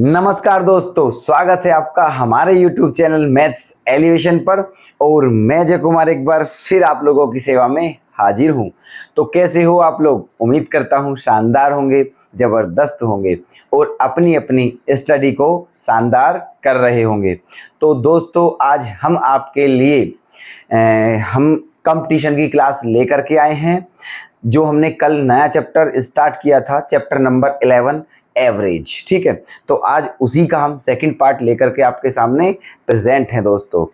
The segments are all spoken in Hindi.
नमस्कार दोस्तों, स्वागत है आपका हमारे YouTube चैनल मैथ्स एलिवेशन पर। और मैं जय कुमार एक बार फिर आप लोगों की सेवा में हाजिर हूं। तो कैसे हो आप लोग? उम्मीद करता हूं शानदार होंगे, ज़बरदस्त होंगे और अपनी अपनी स्टडी को शानदार कर रहे होंगे। तो दोस्तों, आज हम आपके लिए हम कंपटीशन की क्लास लेकर के आए हैं। जो हमने कल नया चैप्टर स्टार्ट किया था, चैप्टर नंबर 11 एवरेज। ठीक है, तो आज उसी का हम सेकंड पार्ट लेकर के आपके सामने प्रेजेंट हैं दोस्तों।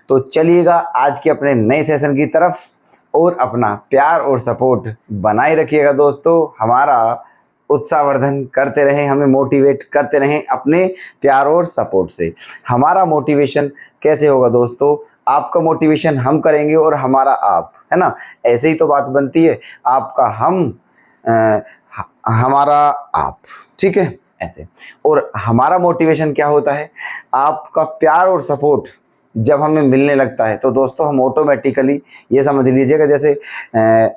तो चलिएगा आज के अपने नए सेशन की तरफ, और अपना प्यार और सपोर्ट बनाए रखिएगा दोस्तों। हमारा उत्साहवर्धन करते रहें, हमें मोटिवेट करते रहें अपने प्यार और सपोर्ट से। हमारा मोटिवेशन कैसे होगा दोस्तों? आपका मोटिवेशन हम करेंगे और हमारा आप, है ना? ऐसे ही तो बात बनती है, आपका हम हमारा आप। ठीक है, ऐसे। और हमारा मोटिवेशन क्या होता है? आपका प्यार और सपोर्ट जब हमें मिलने लगता है तो दोस्तों हम ऑटोमेटिकली, ये समझ लीजिएगा जैसे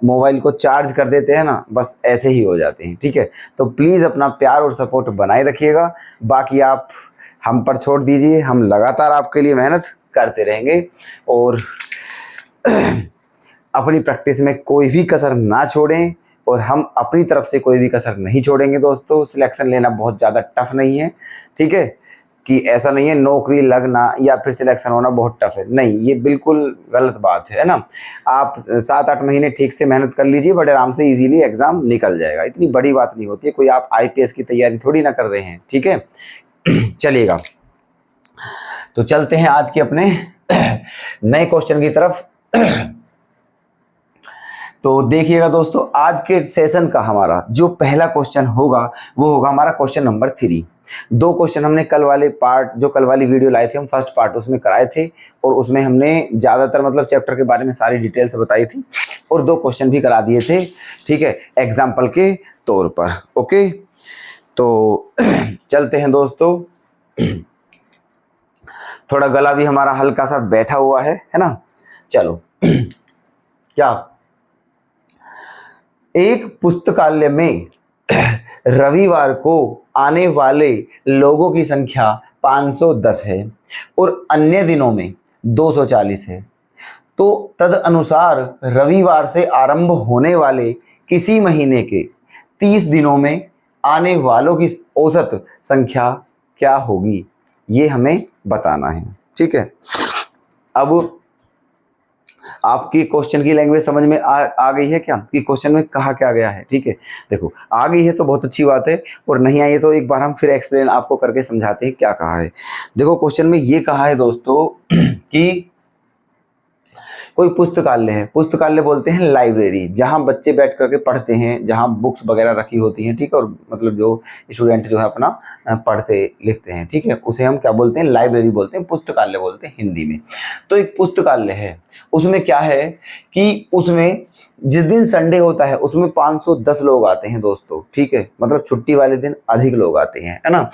मोबाइल को चार्ज कर देते हैं ना, बस ऐसे ही हो जाते हैं। ठीक है, तो प्लीज़ अपना प्यार और सपोर्ट बनाए रखिएगा। बाकी आप हम पर छोड़ दीजिए, हम लगातार आपके लिए मेहनत करते रहेंगे और अपनी प्रैक्टिस में कोई भी कसर ना छोड़ें। और हम अपनी तरफ से कोई भी कसर नहीं छोड़ेंगे दोस्तों। सिलेक्शन लेना बहुत ज़्यादा टफ नहीं है। ठीक है, कि ऐसा नहीं है नौकरी लगना या फिर सिलेक्शन होना बहुत टफ है, नहीं, ये बिल्कुल गलत बात है ना। आप 7-8 महीने ठीक से मेहनत कर लीजिए, बड़े आराम से इजीली एग्ज़ाम निकल जाएगा। इतनी बड़ी बात नहीं होती है, कोई आप IPS की तैयारी थोड़ी ना कर रहे हैं। ठीक है, चलिएगा, तो चलते हैं आज के अपने नए क्वेश्चन की तरफ। तो देखिएगा दोस्तों, आज के सेशन का हमारा जो पहला क्वेश्चन होगा वो होगा हमारा क्वेश्चन नंबर 3। 2 क्वेश्चन हमने कल वाले पार्ट, जो कल वाली वीडियो लाए थे हम, फर्स्ट पार्ट उसमें कराए थे और उसमें हमने ज़्यादातर मतलब चैप्टर के बारे में सारी डिटेल्स बताई थी और 2 क्वेश्चन भी करा दिए थे। ठीक है, एग्जाम्पल के तौर पर। ओके, तो चलते हैं दोस्तों। थोड़ा गला भी हमारा हल्का सा बैठा हुआ है ना? चलो, क्या एक पुस्तकालय में रविवार को आने वाले लोगों की संख्या 510 है और अन्य दिनों में 240 है, तो तदनुसार रविवार से आरंभ होने वाले किसी महीने के 30 दिनों में आने वालों की औसत संख्या क्या होगी? ये हमें बताना है। ठीक है, अब आपकी क्वेश्चन की लैंग्वेज समझ में आ गई है क्या कि क्वेश्चन में कहा क्या गया है? ठीक है, देखो, आ गई है तो बहुत अच्छी बात है, और नहीं आई है तो एक बार हम फिर एक्सप्लेन आपको करके समझाते हैं क्या कहा है। देखो, क्वेश्चन में ये कहा है दोस्तों कि कोई पुस्तकालय है। पुस्तकालय बोलते हैं लाइब्रेरी, जहां बच्चे बैठ करके पढ़ते हैं, जहां बुक्स वगैरह रखी होती हैं। ठीक है, और मतलब जो स्टूडेंट जो है अपना पढ़ते लिखते हैं, ठीक है, उसे हम क्या बोलते हैं? लाइब्रेरी बोलते हैं, पुस्तकालय बोलते हैं हिंदी में। तो एक पुस्तकालय है, उसमें क्या है कि उसमें जिस दिन संडे होता है उसमें 510 लोग आते हैं दोस्तों। ठीक है, मतलब छुट्टी वाले दिन अधिक लोग आते हैं, है ना?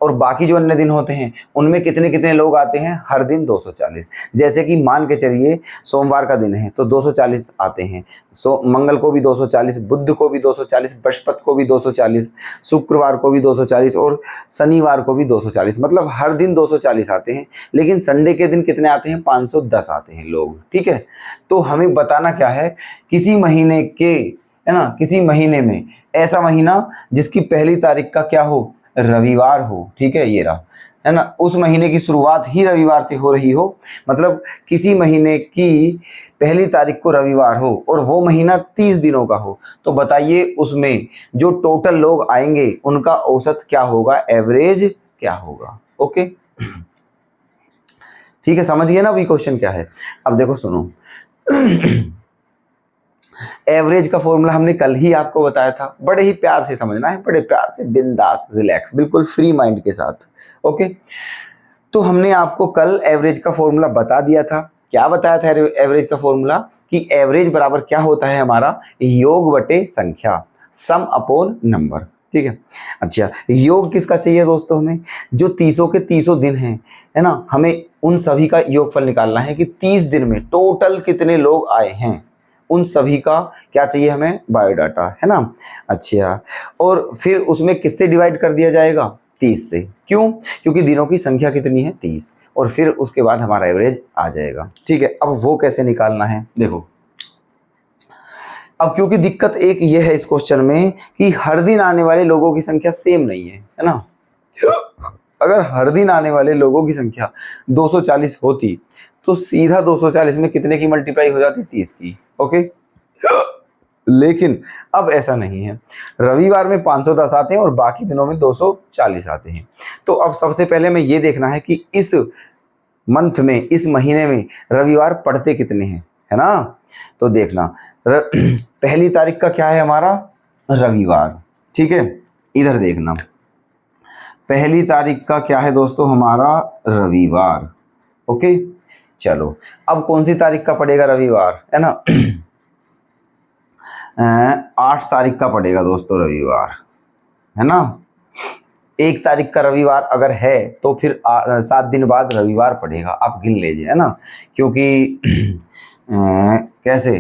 और बाकी जो अन्य दिन होते हैं उनमें कितने कितने लोग आते हैं? हर दिन 240। जैसे कि मान के चलिए सोमवार का दिन है तो 240 आते हैं, मंगल को भी 240, बुध को भी 240, बृहस्पति को भी 240, शुक्रवार को भी 240 और शनिवार को भी 240। मतलब हर दिन 240 आते हैं, लेकिन संडे के दिन कितने आते हैं? 510 आते हैं लोग। ठीक है, तो हमें बताना क्या है? किसी महीने के, है ना, किसी महीने में, ऐसा महीना जिसकी पहली तारीख का क्या हो? रविवार हो। ठीक है, ये रहा, है ना? उस महीने की शुरुआत ही रविवार से हो रही हो, मतलब किसी महीने की पहली तारीख को रविवार हो और वो महीना 30 दिनों का हो, तो बताइए उसमें जो टोटल लोग आएंगे उनका औसत क्या होगा? एवरेज क्या होगा? ओके, ठीक है, समझ गए ना अभी क्वेश्चन क्या है? अब देखो, सुनो। एवरेज का फॉर्मूला हमने कल ही आपको बताया था, बड़े ही प्यार से समझना है, बड़े प्यार से, बिंदास, रिलैक्स, बिल्कुल फ्री माइंड के साथ। ओके, तो हमने आपको कल एवरेज का फॉर्मूला बता दिया था। क्या बताया था एवरेज का फॉर्मूला? कि एवरेज बराबर क्या होता है? हमारा योग बटे संख्या, सम अपॉन नंबर। ठीक है, अच्छा, योग किसका चाहिए दोस्तों? हमें जो 30 के 30 दिन हैं, है ना, हमें उन सभी का योगफल निकालना है कि 30 दिन में टोटल कितने लोग आए हैं, उन सभी का क्या चाहिए हमें? बायोडाटा, है ना। अच्छा, और फिर उसमें किससे डिवाइड कर दिया जाएगा? 30 से। क्यों? क्योंकि दिनों की संख्या कितनी है 30, और फिर उसके बाद हमारा एवरेज आ जाएगा। ठीक है, अब वो कैसे निकालना है देखो। अब क्योंकि दिक्कत एक ये है इस क्वेश्चन में कि हर दिन आने वाले लोगों की संख्या सेम नहीं है ना। अगर हर दिन आने वाले लोगों की संख्या 240 होती तो सीधा 240 में कितने की मल्टीप्लाई हो जाती? 30 की। ओके, लेकिन अब ऐसा नहीं है। रविवार में 510 आते हैं और बाकी दिनों में 240 आते हैं। तो अब सबसे पहले हमें ये देखना है कि इस मंथ में, इस महीने में रविवार पड़ते कितने हैं, है ना। तो देखना पहली तारीख का क्या है हमारा? रविवार। ठीक है, इधर देखना पहली तारीख का क्या है दोस्तों? हमारा रविवार। ओके, चलो अब कौन सी तारीख का पड़ेगा रविवार, है ना? 8 तारीख का पड़ेगा दोस्तों रविवार, है ना। 1 तारीख का रविवार अगर है तो फिर 7 दिन बाद रविवार पड़ेगा, आप गिन लीजिए, है ना। क्योंकि कैसे,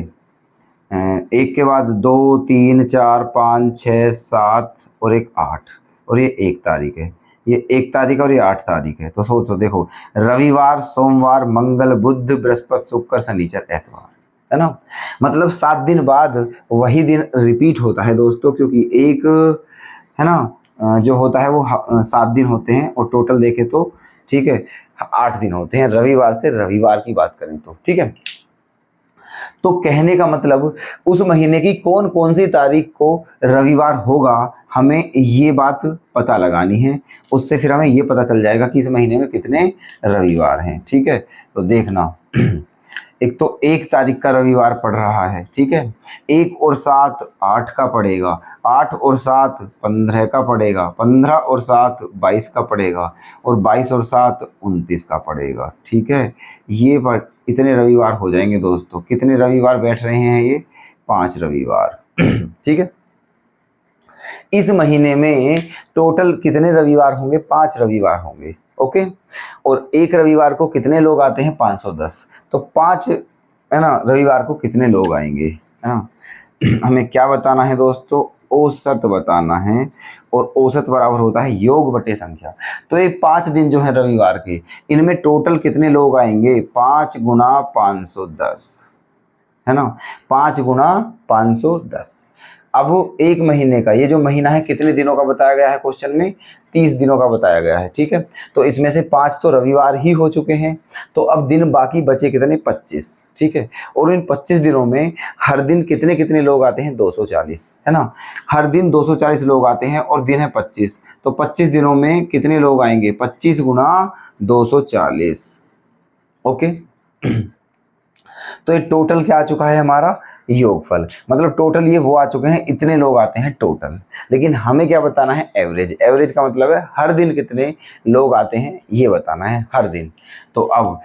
1 के बाद 2 3 4 5 6 7 और 1 8, और ये 1 तारीख है, ये 1 तारीख और ये 8 तारीख है। तो सोचो, देखो रविवार, सोमवार, मंगल, बुध, बृहस्पति, शुक्र, शनिचर, एतवार, है ना। मतलब 7 दिन बाद वही दिन रिपीट होता है दोस्तों, क्योंकि एक, है ना, जो होता है वो 7 दिन होते हैं, और टोटल देखें तो ठीक है 8 दिन होते हैं रविवार से रविवार की बात करें तो। ठीक है, तो कहने का मतलब उस महीने की कौन कौन सी तारीख को रविवार होगा, हमें ये बात पता लगानी है। उससे फिर हमें ये पता चल जाएगा कि इस महीने में कितने रविवार हैं। ठीक है, तो देखना एक तो 1 तारीख का रविवार पड़ रहा है। ठीक है, 1 और 7 8 का पड़ेगा, 8 और 7 15 का पड़ेगा, 15 और 7 22 का पड़ेगा, और 22 और 7 29 का पड़ेगा। ठीक है, ये इतने रविवार हो जाएंगे दोस्तों। कितने रविवार बैठ रहे हैं ये? 5 रविवार। ठीक है, इस महीने में टोटल कितने रविवार होंगे? 5 रविवार होंगे। ओके, और एक रविवार को कितने लोग आते हैं? 510। तो 5, है ना, रविवार को कितने लोग आएंगे, है ना। हमें क्या बताना है दोस्तों? औसत बताना है, और औसत बराबर होता है योग बटे संख्या। तो ये 5 दिन जो है रविवार के, इनमें टोटल कितने लोग आएंगे? 5 गुना 510, है ना, 5 गुना 510। अब एक महीने का, ये जो महीना है कितने दिनों का बताया गया है क्वेश्चन में? 30 दिनों का बताया गया है। ठीक है, तो इसमें से 5 तो रविवार ही हो चुके हैं, तो अब दिन बाकी बचे कितने? 25। ठीक है, और इन 25 दिनों में हर दिन कितने कितने लोग आते हैं? 240, है ना। हर दिन 240 लोग आते हैं, और दिन है 25, तो 25 दिनों में कितने लोग आएंगे? 25 गुना 240। ओके, तो ये टोटल क्या आ चुका है हमारा? योगफल। मतलब टोटल ये वो आ चुके हैं, इतने लोग आते हैं टोटल। लेकिन हमें क्या बताना है? एवरेज। एवरेज का मतलब है हर दिन कितने लोग आते हैं, ये बताना है हर दिन। तो अब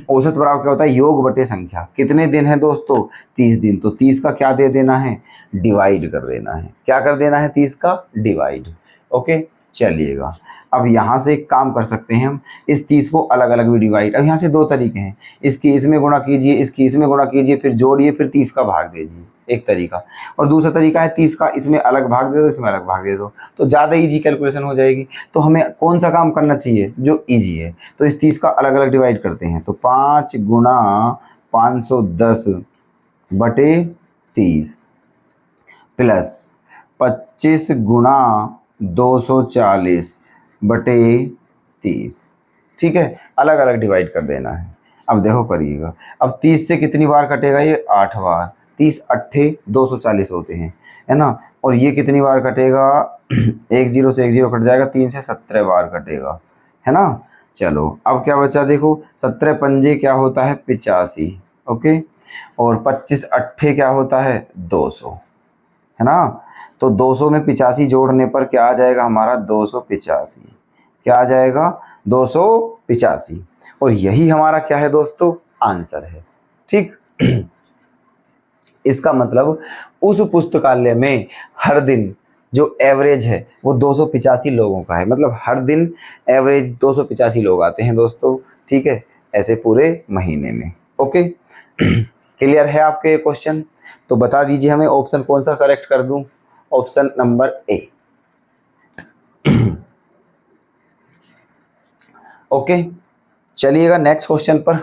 औसत बराबर क्या होता है? योग बटे संख्या। कितने दिन है दोस्तों? 30 दिन। तो 30 का क्या दे देना है? डिवाइड कर देना है। क्या कर देना है? 30 का डिवाइड। ओके, चलिएगा अब यहाँ से एक काम कर सकते हैं हम, इस 30 को अलग अलग भी डिवाइड। अब यहाँ से 2 तरीके हैं, इसकी इसमें गुणा कीजिए, इसकी इसमें गुणा कीजिए, फिर जोड़िए, फिर 30 का भाग दीजिए, एक तरीका। और दूसरा तरीका है 30 का इसमें अलग भाग दे दो, इसमें अलग भाग दे दो, तो ज़्यादा ईजी कैलकुलेशन हो जाएगी। तो हमें कौन सा काम करना चाहिए? जो ईजी है। तो इस 30 का अलग अलग डिवाइड करते हैं, तो 5 गुना 510 बटे 30 प्लस 25 गुना 240 बटे 30। ठीक है, अलग अलग डिवाइड कर देना है। अब देखो करिएगा, अब 30 से कितनी बार कटेगा? ये 8 बार। 30 अट्ठे 240 होते हैं, है ना। और ये कितनी बार कटेगा? 1 0 से 1 0 कट जाएगा, 3 से 17 बार कटेगा, है ना। चलो अब क्या बचा देखो, 17 पंजे क्या होता है? 85। ओके, और 25 अट्ठे क्या होता है? 200, है ना। तो 200 में 85 जोड़ने पर क्या आ जाएगा हमारा? 285। क्या आ जाएगा? 285। और यही हमारा क्या है दोस्तों? आंसर है। ठीक, इसका मतलब उस पुस्तकालय में हर दिन जो एवरेज है वो 285 लोगों का है। मतलब हर दिन एवरेज 285 लोग आते हैं दोस्तों। ठीक है, ऐसे पूरे महीने में। ओके, क्लियर है आपके क्वेश्चन? तो बता दीजिए हमें ऑप्शन कौन सा करेक्ट कर दूं? Option number A. ओके, चलिएगा नेक्स्ट क्वेश्चन पर।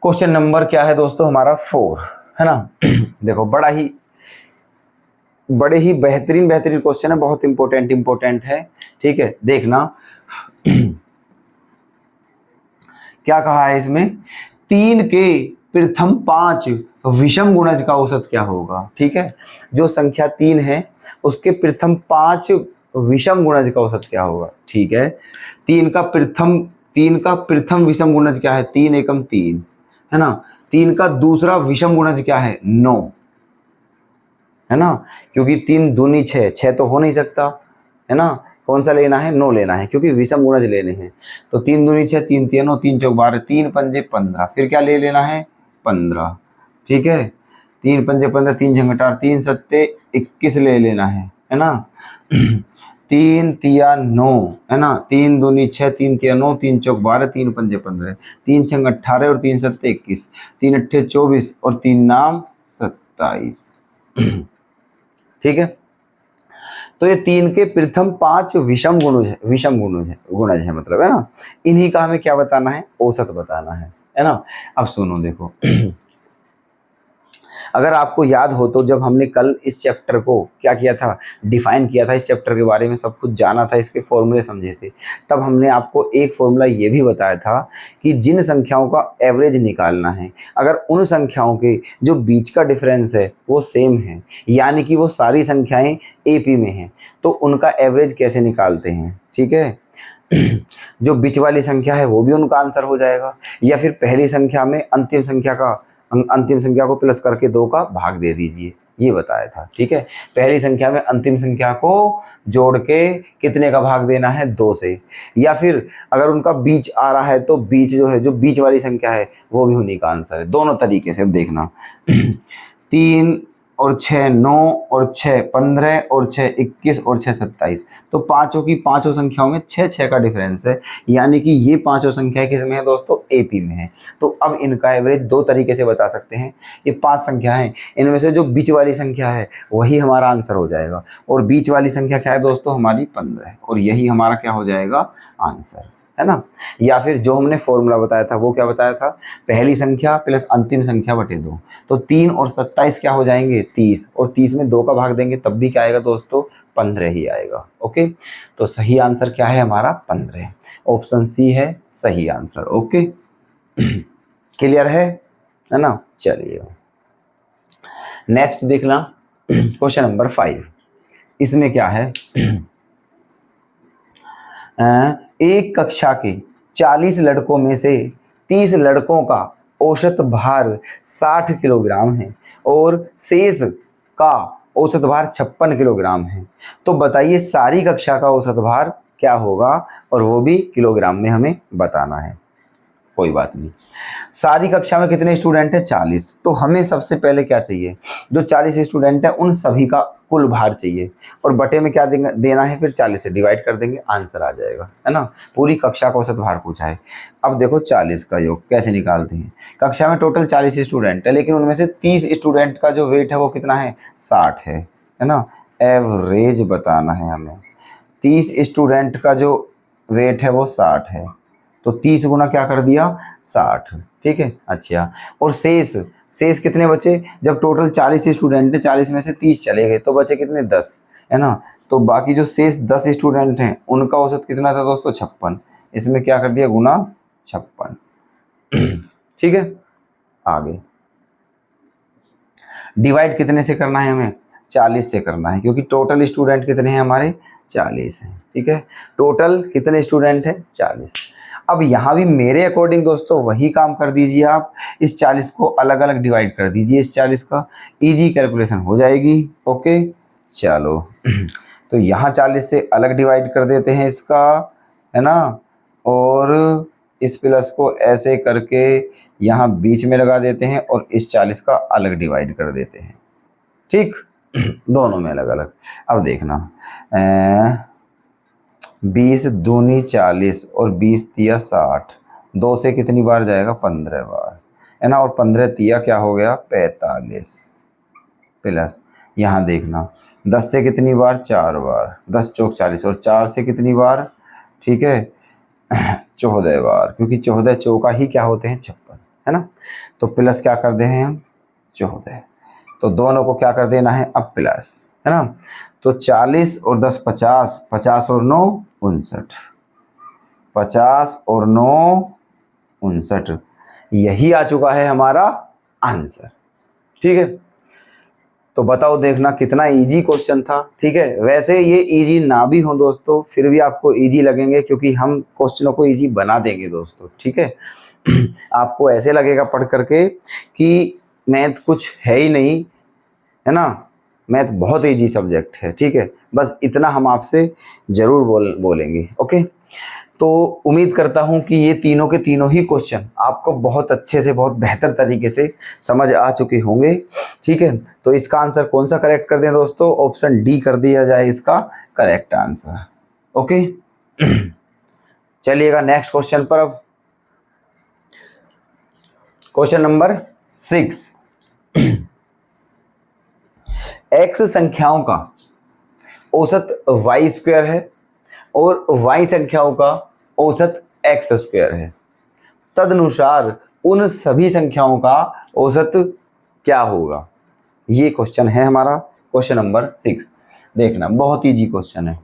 क्वेश्चन नंबर क्या है दोस्तों हमारा 4, है ना। देखो बड़े ही बेहतरीन क्वेश्चन है, बहुत इंपॉर्टेंट है, ठीक है। देखना क्या कहा है इसमें, 3 के प्रथम 5 विषम गुणज का औसत क्या होगा, ठीक है। जो संख्या 3 है उसके प्रथम 5 विषम गुणज का औसत क्या होगा, ठीक है। 3 का प्रथम विषम गुणज क्या है, 3 एकम 3, है ना। 3 का दूसरा विषम गुणज क्या है, 9, है ना, क्योंकि 3 दूनी 6, 6 तो हो नहीं सकता, है ना। कौन सा लेना है, 9 लेना है, क्योंकि विषम गुणज लेने हैं। तो 3 दूनी 6, 3 तिया 9, 3 चौक 12, 3 पंजे 15, फिर क्या ले लेना है, 15, ठीक है। 3 पंजे 15, 3 झंगटार, 3 सत्ते 21 ले लेना है ना। 3 तिया 9, है ना, 3 दूनी 6, 3 तिया 9, 3 चौक 12, 3 पंजे 15, 3 छंग 18 और 3 सत्ते 21, 3 अट्ठे 24 और 3 नाम 27, ठीक है। तो ये 3 के प्रथम 5 विषम गुणज है मतलब, है ना। इन्हीं का हमें क्या बताना है, औसत बताना है ना। अब सुनो देखो, अगर आपको याद हो तो जब हमने कल इस चैप्टर को क्या किया था, डिफाइन किया था, इस चैप्टर के बारे में सब कुछ जाना था, इसके फॉर्मूले समझे थे, तब हमने आपको एक फॉर्मूला ये भी बताया था कि जिन संख्याओं का एवरेज निकालना है, अगर उन संख्याओं के जो बीच का डिफरेंस है वो सेम है, यानी कि वो सारी संख्याएं एपी में हैं, तो उनका एवरेज कैसे निकालते हैं, ठीक है। जो बीच वाली संख्या है वो भी उनका आंसर हो जाएगा, या फिर पहली संख्या में अंतिम संख्या को प्लस करके 2 का भाग दे दीजिए, ये बताया था, ठीक है। पहली संख्या में अंतिम संख्या को जोड़ के कितने का भाग देना है, 2 से, या फिर अगर उनका बीच आ रहा है तो बीच जो है, जो बीच वाली संख्या है वो भी उन्हीं का आंसर है, दोनों तरीके से। अब देखना 3 और 6 9 और 6 15 और 6 21 और 6 27, तो पांचों की पांचों संख्याओं में 6 6 का डिफरेंस है, यानी कि ये पांचों संख्याएं किस में है दोस्तों, एपी में है। तो अब इनका एवरेज 2 तरीके से बता सकते हैं। ये 5 संख्या हैं, इनमें से जो बीच वाली संख्या है वही हमारा आंसर हो जाएगा, और बीच वाली संख्या क्या है दोस्तों, हमारी 15 है, और यही हमारा क्या हो जाएगा, आंसर, है ना। या फिर जो हमने फॉर्मूला बताया था वो क्या बताया था, पहली संख्या प्लस अंतिम संख्या बटे 2, तो 3 और 27 क्या हो जाएंगे, 30, और 30 में 2 का भाग देंगे तब भी क्या आएगा दोस्तों, 15 ही आएगा। ओके, तो सही आंसर क्या है हमारा, 15, ऑप्शन सी है सही आंसर। ओके, क्लियर है ना। चलिए नेक्स्ट देखना, क्वेश्चन नंबर 5, इसमें क्या है, एक कक्षा के 40 लड़कों में से 30 लड़कों का औसत भार 60 किलोग्राम है और शेष का औसत भार 56 किलोग्राम है, तो बताइए सारी कक्षा का औसत भार क्या होगा, और वो भी किलोग्राम में हमें बताना है। कोई बात नहीं, सारी कक्षा में कितने स्टूडेंट हैं, 40, तो हमें सबसे पहले क्या चाहिए, जो 40 स्टूडेंट हैं उन सभी का कुल भार चाहिए, और बटे में क्या देना है, फिर 40 से डिवाइड कर देंगे, आंसर आ जाएगा, है ना। पूरी कक्षा का औसत भार पूछा है। अब देखो 40 का योग कैसे निकालते हैं, कक्षा में टोटल 40 स्टूडेंट है, लेकिन उनमें से 30 स्टूडेंट का जो वेट है वो कितना है, 60 है ना। एवरेज बताना है हमें, 30 स्टूडेंट का जो वेट है वो 60 है, तो 30 गुना क्या कर दिया, 60, ठीक है। अच्छा, और शेष कितने बचे, जब टोटल 40 स्टूडेंट हैं, 40 में से 30 चले गए तो बचे कितने, 10, है ना। तो बाकी जो शेष 10 स्टूडेंट हैं उनका औसत कितना था दोस्तों, 56, इसमें क्या कर दिया, गुना 56, ठीक है। आगे डिवाइड कितने से करना है हमें, 40 से करना है, क्योंकि टोटल स्टूडेंट कितने हैं हमारे, 40 हैं, ठीक है। टोटल कितने स्टूडेंट हैं, 40। अब यहाँ भी मेरे अकॉर्डिंग दोस्तों वही काम कर दीजिए आप, इस 40 को अलग अलग डिवाइड कर दीजिए इस 40 का, इजी कैलकुलेशन हो जाएगी। ओके, चलो तो यहाँ 40 से अलग डिवाइड कर देते हैं इसका, है ना, और इस प्लस को ऐसे करके यहाँ बीच में लगा देते हैं, और इस 40 का अलग डिवाइड कर देते हैं, ठीक, दोनों में अलग अलग। अब देखना 20 दूनी 40 और 20 तिया 60, 2 से कितनी बार जाएगा, 15 बार, है ना, और 15 तिया क्या हो गया, 45, प्लस यहाँ देखना 10 से कितनी बार, 4 बार, 10 चौक 40, और 4 से कितनी बार, ठीक है, 14 बार, क्योंकि 14 चौका ही क्या होते हैं 56, है ना। तो प्लस क्या कर दे हैं हम 14, तो दोनों को क्या कर देना है अब प्लस, है ना। तो 40 और 10 50, 50 और 9 59, 50 और 9 59, यही आ चुका है हमारा आंसर। ठीक है, तो बताओ, देखना कितना इजी क्वेश्चन था। ठीक है, वैसे ये इजी ना भी हो दोस्तों, फिर भी आपको इजी लगेंगे, क्योंकि हम क्वेश्चनों को इजी बना देंगे दोस्तों। ठीक है, आपको ऐसे लगेगा पढ़ करके कि मैथ कुछ है ही नहीं, है ना। मैथ बहुत इजी सब्जेक्ट है। ठीक है, बस इतना हम आपसे जरूर बोलेंगे। ओके, तो उम्मीद करता हूं कि ये तीनों के तीनों ही क्वेश्चन आपको बहुत अच्छे से, बहुत बेहतर तरीके से समझ आ चुके होंगे। ठीक है, तो इसका आंसर कौन सा करेक्ट कर दें दोस्तों, ऑप्शन डी कर दिया जाए इसका करेक्ट आंसर। ओके, चलिएगा नेक्स्ट क्वेश्चन पर। अब क्वेश्चन नंबर 6, एक्स संख्याओं का औसत वाई स्क्वायर है और वाई संख्याओं का औसत एक्स स्क्वायर है, तदनुसार उन सभी संख्याओं का औसत क्या होगा। ये क्वेश्चन है हमारा क्वेश्चन नंबर 6। देखना, बहुत इजी क्वेश्चन है।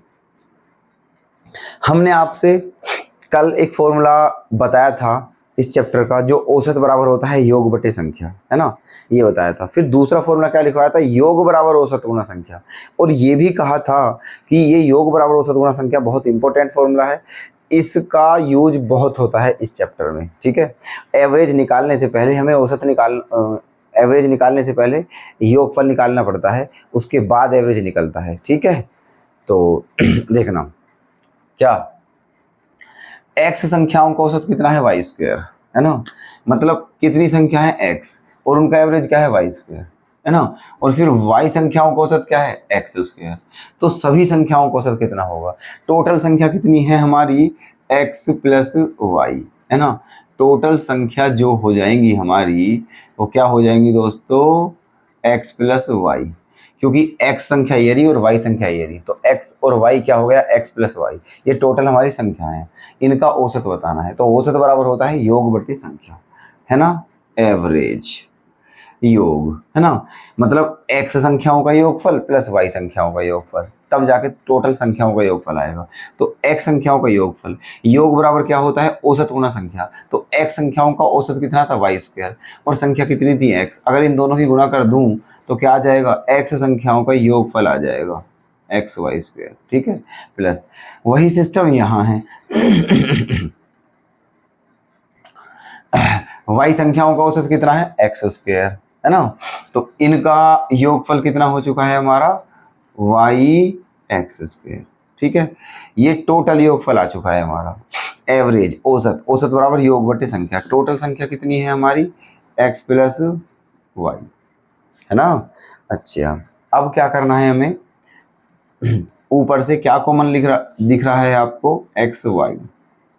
हमने आपसे कल एक फॉर्मूला बताया था इस चैप्टर का, जो औसत बराबर होता है योग बटे संख्या, है ना, ये बताया था। फिर दूसरा फॉर्मूला क्या लिखवाया था, योग बराबर औसत गुणा संख्या, और ये भी कहा था कि ये योग बराबर औसत गुणा संख्या बहुत इंपॉर्टेंट फॉर्मूला है, इसका यूज बहुत होता है इस चैप्टर में। ठीक है, एवरेज निकालने से पहले हमें एवरेज निकालने से पहले योगफल निकालना पड़ता है, उसके बाद एवरेज निकलता है। ठीक है, तो देखना क्या, एक्स संख्याओं का औसत कितना है वाई स्क्वायर, है ना, मतलब कितनी संख्या है एक्स और उनका एवरेज क्या है वाई स्क्वायर, है ना, और फिर वाई संख्याओं का औसत क्या है एक्स स्क्वायर। तो सभी संख्याओं का औसत कितना होगा, टोटल संख्या कितनी है हमारी एक्स प्लस वाई, है ना। टोटल संख्या जो हो जाएंगी हमारी वो क्या हो जाएंगी दोस्तों, एक्स प्लस वाई, क्योंकि x संख्या ये रही और y संख्या ये रही, तो x और y क्या हो गया x प्लस वाई, ये टोटल हमारी संख्या है, इनका औसत बताना है। तो औसत बराबर होता है योग बटे संख्या, है ना, एवरेज योग, है ना, मतलब x संख्याओं का योगफल प्लस y संख्याओं का योगफल, तब जाके टोटल संख्याओं का योगफल आएगा। तो x संख्याओं का योगफल, योग बराबर क्या होता है औसत गुना संख्या, तो x संख्याओं का औसत कितना था वाई स्क्वायर, और संख्या कितनी थी x, अगर इन दोनों की गुणा कर दूं तो क्या आ जाएगा, x संख्याओं का योगफल आ जाएगा एक्स वाई स्क्वायर। ठीक है, प्लस वही सिस्टम यहाँ है। y संख्याओं का औसत कितना है एक्स स्क्वायर, है ना, तो इनका योगफल कितना हो चुका है हमारा वाई एक्स स्क्वायर। ठीक है, ये टोटल योगफल आ चुका है हमारा। एवरेज औसत, औसत बराबर योग बटे संख्या, टोटल संख्या कितनी है हमारी एक्स प्लस वाई, है ना। अच्छा, अब क्या करना है हमें, ऊपर से क्या कॉमन दिख रहा है आपको एक्स वाई,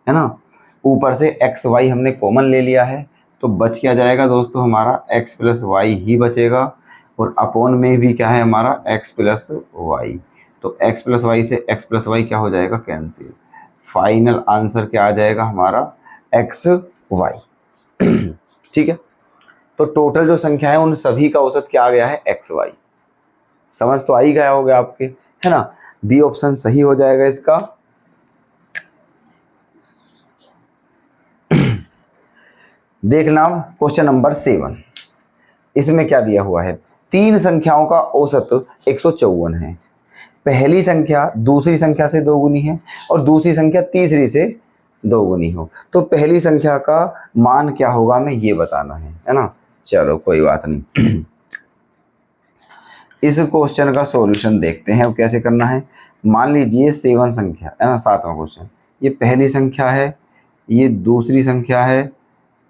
है ना, ऊपर से एक्स वाई हमने कॉमन ले लिया है, तो बच क्या जाएगा दोस्तों हमारा एक्स प्लस वाई ही बचेगा, और अपोन में भी क्या है हमारा एक्स प्लस वाई, तो एक्स प्लस वाई से एक्स प्लस वाई क्या हो जाएगा कैंसिल, फाइनल आंसर क्या आ जाएगा हमारा एक्स वाई। ठीक है, तो टोटल जो संख्या है उन सभी का औसत क्या आ गया है एक्स वाई, समझ तो आ ही गया होगा आपके, है ना, बी ऑप्शन सही हो जाएगा इसका। देखना क्वेश्चन नंबर 7, इसमें क्या दिया हुआ है, तीन संख्याओं का औसत 154 है, पहली संख्या दूसरी संख्या से दोगुनी है और दूसरी संख्या तीसरी से दोगुनी हो, तो पहली संख्या का मान क्या होगा हमें ये बताना है ना। चलो कोई बात नहीं, इस क्वेश्चन का सॉल्यूशन देखते हैं अब कैसे करना है। मान लीजिए 7 संख्या, है ना, 7वां क्वेश्चन, ये पहली संख्या है, ये दूसरी संख्या है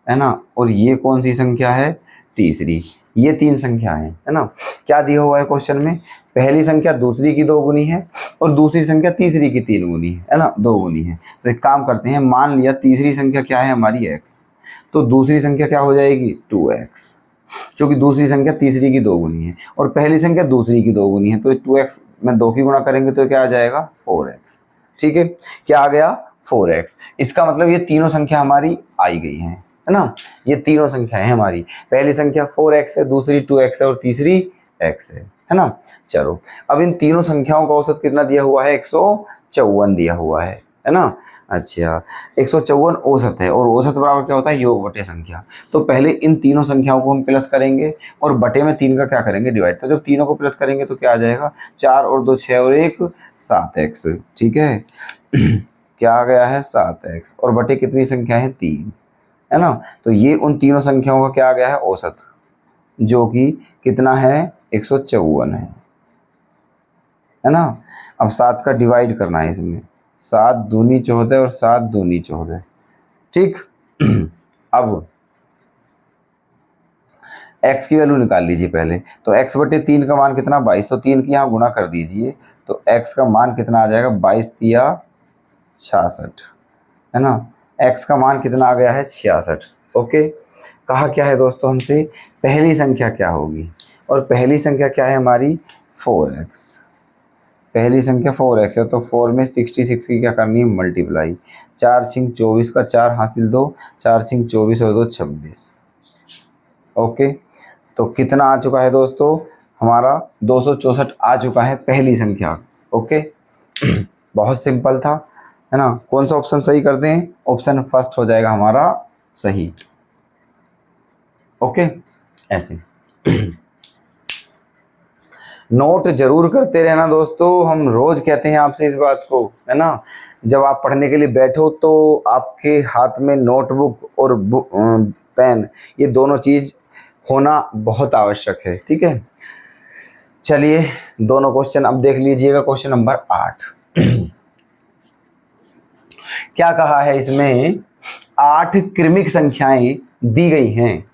ना, और ये कौन सी संख्या है तीसरी, ये 3 संख्या है ना। क्या दिया हुआ है क्वेश्चन में, पहली संख्या दूसरी की 2 गुनी है और दूसरी संख्या तीसरी की 3 गुनी है ना, 2 गुनी है। तो एक काम करते हैं, मान लिया तीसरी संख्या क्या है हमारी x, तो दूसरी संख्या क्या हो जाएगी 2x, क्योंकि दूसरी संख्या तीसरी की 2 गुनी है और पहली संख्या दूसरी की 2 गुनी है, तो 2x में 2 की गुणा करेंगे तो क्या आ जाएगा 4x। ठीक है, क्या आ गया 4x। इसका मतलब ये तीनों संख्या हमारी आई गई हैं, है ना। ये तीनों संख्याएं हैं हमारी, पहली संख्या 4x है, दूसरी 2x है और तीसरी x है ना। चलो अब इन तीनों संख्याओं का औसत कितना दिया हुआ है, 154 दिया हुआ है ना। अच्छा 154 औसत है, और औसत बराबर क्या होता है, योग बटे संख्या। तो पहले इन तीनों संख्याओं को हम प्लस करेंगे और बटे में 3 का क्या करेंगे, डिवाइड। तो जब तीनों को प्लस करेंगे तो क्या आ जाएगा, 4 और 2 6 और 1 7x, ठीक है। क्या आ गया है, 7x, और बटे कितनी संख्या है, 3, है ना। तो ये उन तीनों संख्याओं का क्या आ गया है, औसत, जो कि कितना है, 154 है ना। अब 7 का डिवाइड करना है इसमें, 7 दूनी 14 और 7 दूनी 14, ठीक। अब x की वैल्यू निकाल लीजिए पहले। तो x बटे 3 का मान कितना, 22। तो 3 की यहाँ गुणा कर दीजिए, तो x का मान कितना आ जाएगा, 22 तिया 66, है ना। x का मान कितना आ गया है, 66। ओके, कहा क्या है दोस्तों हमसे, पहली संख्या क्या होगी, और पहली संख्या क्या है हमारी, 4x। पहली संख्या 4x है, तो 4 में 66 की क्या करनी है, मल्टीप्लाई। 4 छिंग 24 का 4 हासिल 2, 4 छिंग 24 और 2 26। ओके, तो कितना आ चुका है दोस्तों, हमारा 264 आ चुका है पहली संख्या। ओके, बहुत सिंपल था, है ना। कौन सा ऑप्शन सही कर दें, ऑप्शन फर्स्ट हो जाएगा हमारा सही। ओके, ऐसे नोट जरूर करते रहना दोस्तों, हम रोज कहते हैं आपसे इस बात को, है ना। जब आप पढ़ने के लिए बैठो तो आपके हाथ में नोटबुक और पेन, ये दोनों चीज होना बहुत आवश्यक है, ठीक है। चलिए दोनों क्वेश्चन अब देख लीजिएगा। क्वेश्चन नंबर 8 क्या कहा है इसमें, 8 क्रमिक संख्याएं दी गई हैं,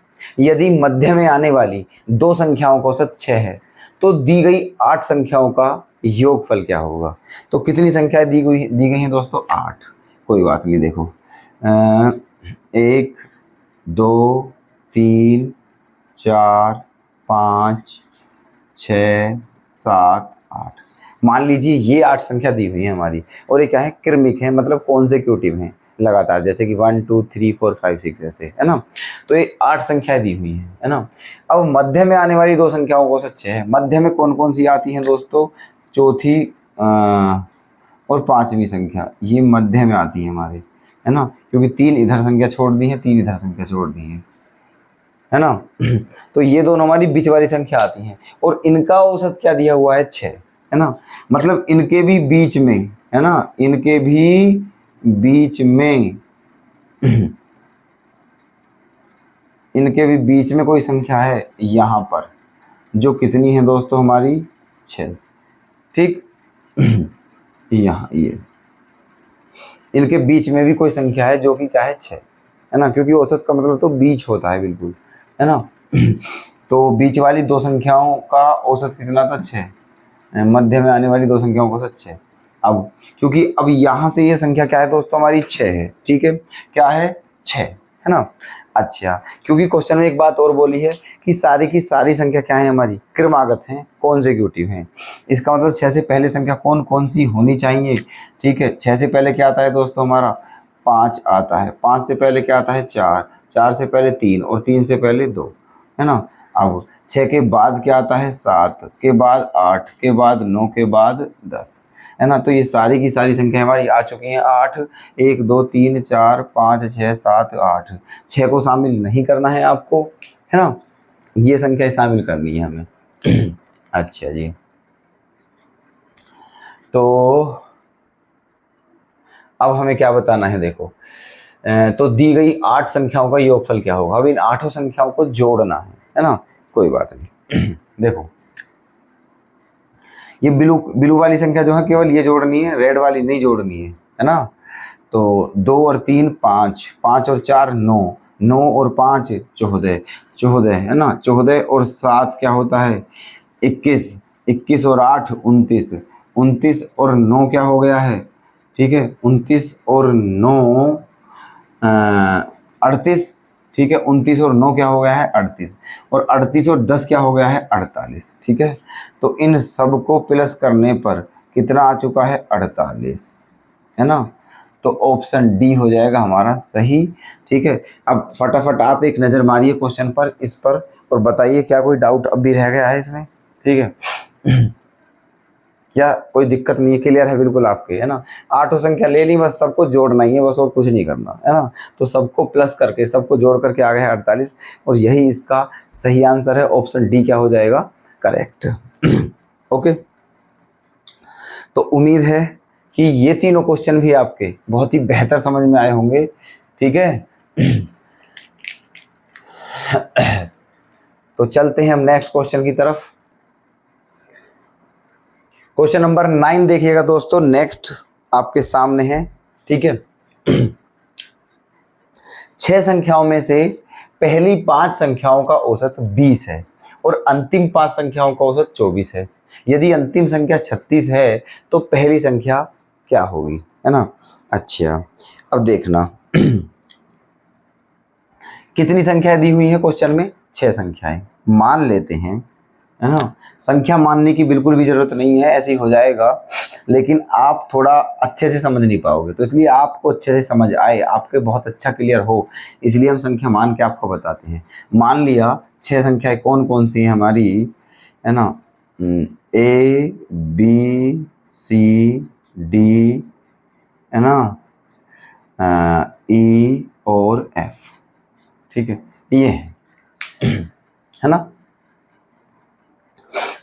यदि मध्य में आने वाली 2 संख्याओं का औसत 6 है तो दी गई 8 संख्याओं का योगफल क्या होगा। तो कितनी संख्याएं दी गई हैं दोस्तों, 8। कोई बात नहीं, देखो 1 2 3 4 5 6 7 8। मान लीजिए ये 8 संख्या दी हुई है हमारी, और ये क्या है, क्रमिक है, मतलब कॉन्सेक्यूटिव है, लगातार, जैसे कि 1 2 3 4 5 6 ऐसे, है ना। तो ये 8 संख्याएं दी हुई हैं, है ना। अब मध्य में आने वाली 2 संख्याओं को सच्चे है, मध्य में कौन कौन सी आती हैं दोस्तों, चौथी और 5वीं संख्या, ये मध्य में आती है हमारे, है ना, क्योंकि 3 इधर संख्या छोड़ दी है, 3 इधर संख्या छोड़ दी है ना। तो ये दोनों हमारी बीच वाली संख्या आती हैं, और इनका औसत क्या दिया हुआ है, 6, है ना। मतलब इनके भी बीच में, है ना, इनके भी बीच में इनके भी बीच में कोई संख्या है यहाँ पर, जो कितनी है दोस्तों, हमारी 6, ठीक। यहाँ ये इनके बीच में भी कोई संख्या है जो कि क्या है, 6, है ना, क्योंकि औसत का मतलब तो बीच होता है, बिल्कुल, है ना। तो बीच वाली 2 संख्याओं का औसत कितना था, 6, मध्य में आने वाली 2 संख्याओं का औसत 6। अब क्योंकि अब यहाँ से ये संख्या क्या है दोस्तों, हमारी 6 है, ठीक है, क्या है, 6, है ना। अच्छा, क्योंकि क्वेश्चन में एक बात और बोली है कि सारी की सारी संख्या क्या है, हमारी क्रमागत हैं, कॉन्सेक्यूटिव हैं। इसका मतलब 6 से पहले संख्या कौन कौन सी होनी चाहिए, ठीक है। 6 से पहले क्या आता है दोस्तों, हमारा 5 आता है, 5 से पहले क्या आता है, 4, 4 से पहले 3, और 3 से पहले 2, है ना। अब 6 के बाद क्या आता है, 7 के बाद 8 के बाद 9 के बाद 10, है ना। तो ये सारी की सारी संख्या हमारी आ चुकी हैं 8, 1 2 3 4 5 6 7 8। 6 को शामिल नहीं करना है आपको, है ना, ये संख्या शामिल करनी है हमें। अच्छा जी, तो अब हमें क्या बताना है, देखो तो दी गई 8 संख्याओं का योगफल क्या होगा। अब इन 8 संख्याओं को जोड़ना है ना। कोई बात नहीं। देखो ये ब्लू वाली संख्या जो है केवल ये जोड़नी है, रेड वाली नहीं जोड़नी है ना। तो 2 और 3 5, 5 और 4 9, 9 और 5 14, 14, है ना। 14 और 7 क्या होता है, 21, 21 और 8 29, 29 और 9 क्या हो गया है, ठीक है, 29 और 9 38, ठीक है। 29 और 9 क्या हो गया है, 38, और 38 और 10 क्या हो गया है, 48, ठीक है। तो इन सब को प्लस करने पर कितना आ चुका है, 48, है ना। तो ऑप्शन डी हो जाएगा हमारा सही। ठीक है, अब फटाफट आप एक नज़र मारिए क्वेश्चन पर, इस पर, और बताइए क्या कोई डाउट अब भी रह गया है इसमें। ठीक है, क्या कोई दिक्कत नहीं है, क्लियर है बिल्कुल आपके, है ना। आठों संख्या ले ली, बस सबको जोड़ना ही है बस, और कुछ नहीं करना है ना। तो सबको प्लस करके, सबको जोड़ करके आ गया है 48, और यही इसका सही आंसर है। ऑप्शन डी क्या हो जाएगा, करेक्ट। ओके, तो उम्मीद है कि ये तीनों क्वेश्चन भी आपके बहुत ही बेहतर समझ में आए होंगे। ठीक है, तो चलते हैं हम नेक्स्ट क्वेश्चन की तरफ। क्वेश्चन नंबर 9 देखिएगा दोस्तों, नेक्स्ट आपके सामने है। ठीक है, 6 संख्याओं में से पहली 5 संख्याओं का औसत 20 है और अंतिम 5 संख्याओं का औसत 24 है। यदि अंतिम संख्या 36 है तो पहली संख्या क्या होगी, है ना। अच्छा, अब देखना कितनी संख्याएं दी हुई है क्वेश्चन में, 6 संख्याएं मान लेते हैं, है ना। संख्या मानने की बिल्कुल भी जरूरत नहीं है, ऐसे ही हो जाएगा, लेकिन आप थोड़ा अच्छे से समझ नहीं पाओगे। तो इसलिए आपको अच्छे से समझ आए, आपके बहुत अच्छा क्लियर हो, इसलिए हम संख्या मान के आपको बताते हैं। मान लिया 6 संख्याएं कौन कौन सी हैं हमारी, है ना, ए बी सी डी, है ना, ई और एफ। ठीक है, ये है ना।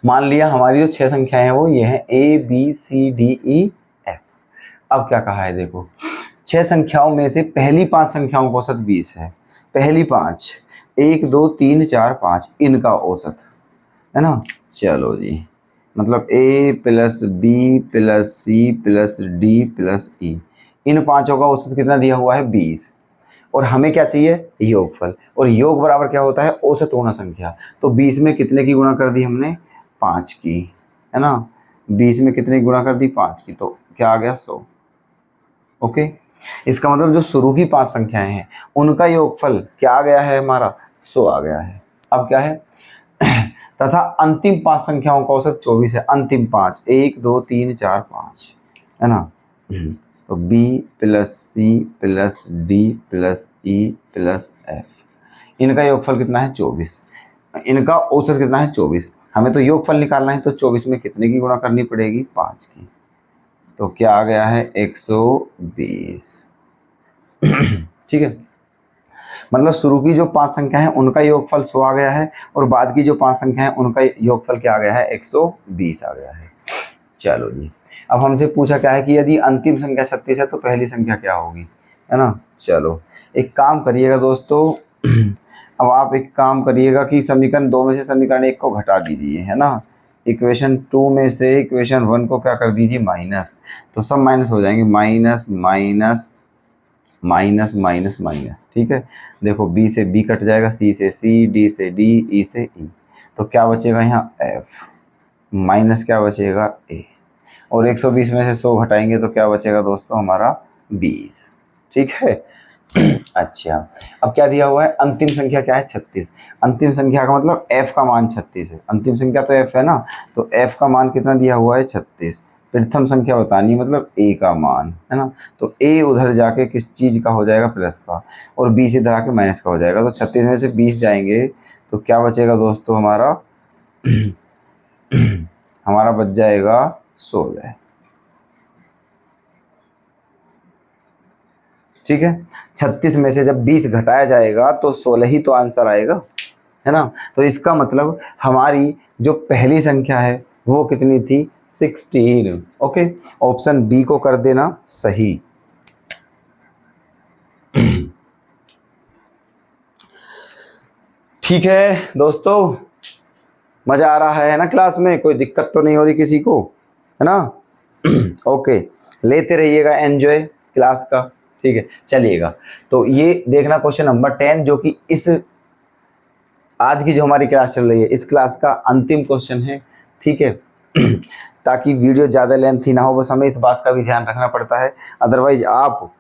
मान लिया हमारी जो 6 संख्याएं हैं वो ये है A B C D E F. अब क्या कहा है देखो, 6 संख्याओं में से पहली 5 संख्याओं का औसत 20 है। पहली 5, 1 2 3 4 5, इनका औसत, है ना। चलो जी, मतलब A plus B plus C plus D plus E, इन पांचों का औसत कितना दिया हुआ है, 20। और हमें क्या चाहिए, योगफल, और योग बराबर क्या होता है, औसत गुणा संख्या। तो 20 में कितने की गुणा कर दी हमने, 5 की, है ना। 20 में कितने की गुणा कर दी, 5 की, तो क्या आ गया, 100। ओके, इसका मतलब जो शुरू की 5 संख्याएं हैं उनका योगफल क्या आ गया है हमारा, 100 आ गया है। अब क्या है, तथा अंतिम 5 संख्याओं का औसत 24 है। अंतिम 5, 1 2 3 4 5, है ना। तो b plus C plus D plus E plus F, इनका योगफल कितना है, 24। इनका औसत कितना है, 24। हमें तो योगफल निकालना है, तो 24 में कितने की गुणा करनी पड़ेगी, 5 की। तो क्या आ गया है, 120। ठीक है, मतलब शुरू की जो 5 संख्या है उनका योगफल 100 आ गया है, और बाद की जो 5 संख्या है उनका योगफल क्या आ गया है, 120 आ गया है। चलो जी, अब हमसे पूछा क्या है कि यदि अंतिम संख्या 36 है तो पहली संख्या क्या होगी, है ना। चलो एक काम करिएगा दोस्तों, अब आप एक काम करिएगा कि समीकरण 2 में से समीकरण 1 को घटा दीजिए, है ना। इक्वेशन 2 में से इक्वेशन 1 को क्या कर दीजिए, माइनस। तो सब माइनस हो जाएंगे, minus minus minus minus minus. ठीक है, देखो बी से बी कट जाएगा, सी से सी, डी से डी, ई से ई, तो क्या बचेगा यहाँ, एफ, माइनस क्या बचेगा, ए, और 120 में से 100 घटाएंगे तो क्या बचेगा दोस्तों हमारा, 20। ठीक है। अच्छा, अब क्या दिया हुआ है, अंतिम संख्या क्या है, 36। अंतिम संख्या का मतलब f का मान 36 है, अंतिम संख्या तो f है ना, तो f का मान कितना दिया हुआ है, 36। प्रथम संख्या बतानी मतलब a का मान, है ना। तो a उधर जाके किस चीज़ का हो जाएगा, प्लस का, और b इधर आके माइनस का हो जाएगा। तो 36 में से 20 जाएंगे तो क्या बचेगा दोस्तों हमारा, हमारा बच जाएगा 16। ठीक है, 36 में से जब 20 घटाया जाएगा तो 16 ही तो आंसर आएगा, है ना। तो इसका मतलब हमारी जो पहली संख्या है वो कितनी थी, 16। ओके, ऑप्शन बी को कर देना सही। ठीक है दोस्तों, मजा आ रहा है ना क्लास में, कोई दिक्कत तो नहीं हो रही किसी को, है ना। ओके, लेते रहिएगा एंजॉय क्लास का। ठीक है, चलिएगा, तो ये देखना क्वेश्चन नंबर 10, जो कि इस आज की जो हमारी क्लास चल रही है इस क्लास का अंतिम क्वेश्चन है। ठीक है, ताकि वीडियो ज़्यादा लेंथी ना हो, बस हमें इस बात का भी ध्यान रखना पड़ता है। अदरवाइज आप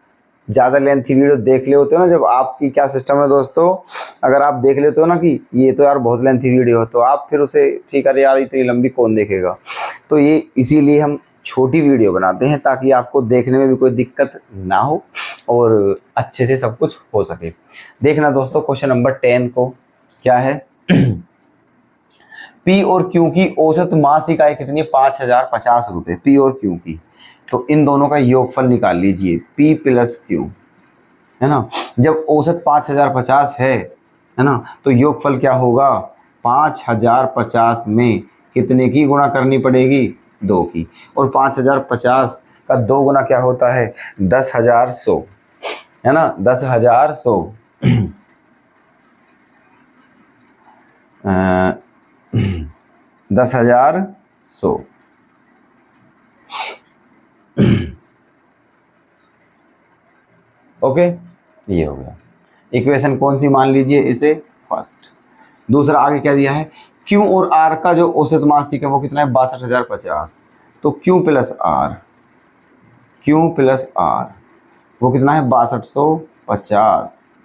ज़्यादा लेंथी वीडियो देख ले होते हो ना, जब आपकी क्या सिस्टम है दोस्तों, अगर आप देख लेते हो ना कि ये तो यार बहुत लेंथी वीडियो है, तो आप फिर उसे ठीक है यार इतनी लंबी कौन देखेगा। तो ये इसीलिए हम छोटी वीडियो बनाते हैं ताकि आपको देखने में भी कोई दिक्कत ना हो और अच्छे से सब कुछ हो सके। देखना दोस्तों क्वेश्चन नंबर 10 को क्या है। पी और क्यू की औसत मासिक आय कितनी है? 5050 रुपये पी और क्यू की। तो इन दोनों का योगफल निकाल लीजिए, पी प्लस क्यू, है ना। जब औसत 5050 है ना, तो योगफल क्या होगा? 5050 में कितने की गुणा करनी पड़ेगी? 2 की। और 5050 का 2 गुना क्या होता है? 10,100, है ना, 10,100 10,100। ओके, ये हो गया। इक्वेशन कौन सी मान लीजिए इसे? फर्स्ट। दूसरा आगे क्या दिया है? क्यू और आर का जो औसत मासिक है वो कितना है? 62,050। तो Q plus R, Q plus R वो कितना है? 6250।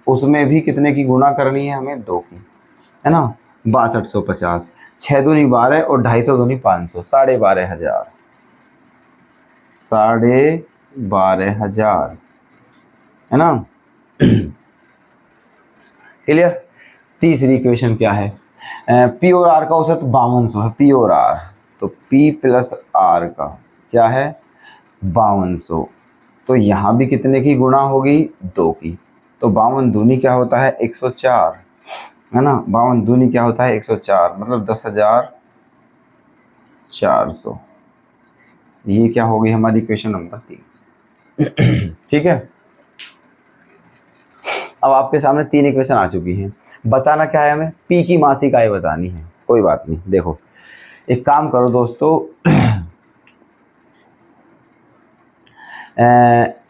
उसमें भी कितने की गुणा करनी है हमें? 2 की, है ना। 6250, 6 दूनी 12 और 250 दूनी 500, 12,500, 12,500, है ना। क्लियर। तीसरी इक्वेशन क्या है? पी और आर का औसत 5200 है, पी और आर। तो पी प्लस आर का क्या है? 5200। तो यहाँ भी कितने की गुणा होगी? 2 की। तो 52 दूनी क्या होता है? 104, है ना। 52 दूनी क्या होता है? 104, मतलब 10,400। ये क्या होगी हमारी इक्वेशन नंबर 3। ठीक है। अब आपके सामने 3 इक्वेशन आ चुकी हैं। बताना क्या है हमें? पी की मासिक आय बतानी है। कोई बात नहीं, देखो एक काम करो दोस्तों,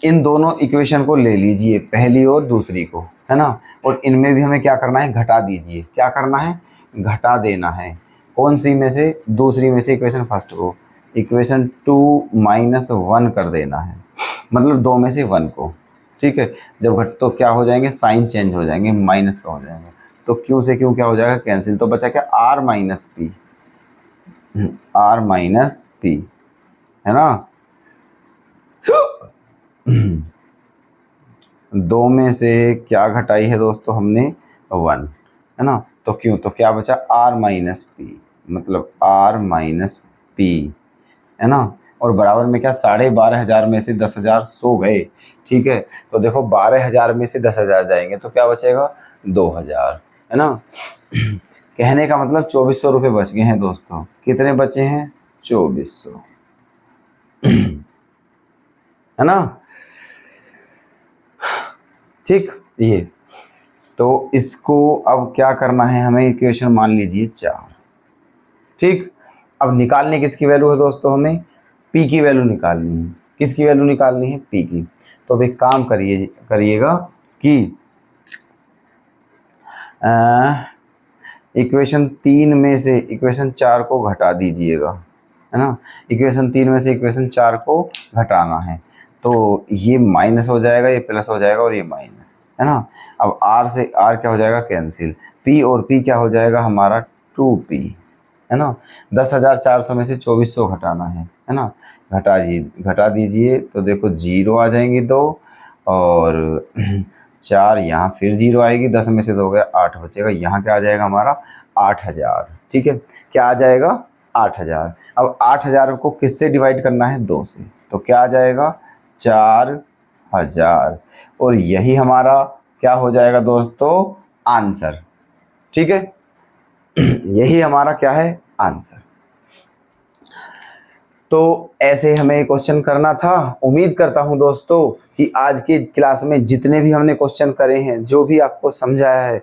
इन दोनों इक्वेशन को ले लीजिए, पहली और दूसरी को, है ना। और इनमें भी हमें क्या करना है? घटा दीजिए। क्या करना है? घटा देना है। कौन सी में से? दूसरी में से इक्वेशन फर्स्ट को। इक्वेशन 2 - 1 कर देना है, मतलब 2 में से 1 को। ठीक है। जब घट तो क्या हो जाएंगे? साइन चेंज हो जाएंगे, माइनस का हो जाएंगे। तो क्यू से क्यू क्या हो जाएगा? कैंसिल। तो बचा क्या? R minus P, R minus P, है ना। 2 में से क्या घटाई है दोस्तों हमने? 1, है ना। तो क्यों, तो क्या बचा? आर माइनस पी, मतलब आर माइनस पी, है ना। और बराबर में क्या? 12,500 में से 10,000 सो गए। ठीक है। तो देखो 12,000 में से 10,000 जाएंगे तो क्या बचेगा? 2,000, है ना। कहने का मतलब 2,400 रुपये बच गए हैं दोस्तों। कितने बचे हैं? 2,400, है ना। ठीक। ये तो इसको अब क्या करना है हमें? इक्वेशन मान लीजिए 4। ठीक। अब निकालने किसकी वैल्यू है दोस्तों? हमें पी की वैल्यू निकालनी है। किसकी वैल्यू निकालनी है? पी की। तो अब एक काम करिएगा कि इक्वेशन 3 में से इक्वेशन 4 को घटा दीजिएगा, है ना। इक्वेशन 3 में से इक्वेशन 4 को घटाना है। तो ये माइनस हो जाएगा, ये प्लस हो जाएगा और ये माइनस, है ना। अब आर से आर क्या हो जाएगा? कैंसिल। पी और पी क्या हो जाएगा हमारा? 2p, है ना। 10,400 में से 2,400 घटाना है ना। घटा दीजिए तो देखो 0 आ जाएंगी 2 और 4 यहाँ फिर 0 आएगी। 10 में से 2 गया, 8 बचेगा। यहाँ क्या आ जाएगा हमारा? 8,000। ठीक है। क्या आ जाएगा? 8,000। अब 8,000 को किससे डिवाइड करना है? 2 से। तो क्या आ जाएगा? 4,000। और यही हमारा क्या हो जाएगा दोस्तों? आंसर। ठीक है। यही हमारा क्या है? आंसर। तो ऐसे हमें क्वेश्चन करना था। उम्मीद करता हूं दोस्तों कि आज की क्लास में जितने भी हमने क्वेश्चन करे हैं, जो भी आपको समझाया है,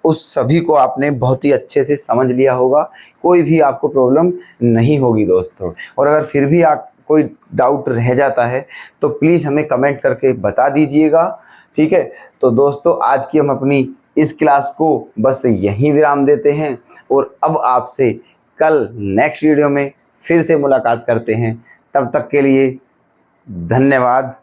उस सभी को आपने बहुत ही अच्छे से समझ लिया होगा। कोई भी आपको प्रॉब्लम नहीं होगी दोस्तों। और अगर फिर भी आप कोई डाउट रह जाता है तो प्लीज़ हमें कमेंट करके बता दीजिएगा। ठीक है। तो दोस्तों आज की हम अपनी इस क्लास को बस यहीं विराम देते हैं और अब आपसे कल नेक्स्ट वीडियो में फिर से मुलाकात करते हैं। तब तक के लिए धन्यवाद।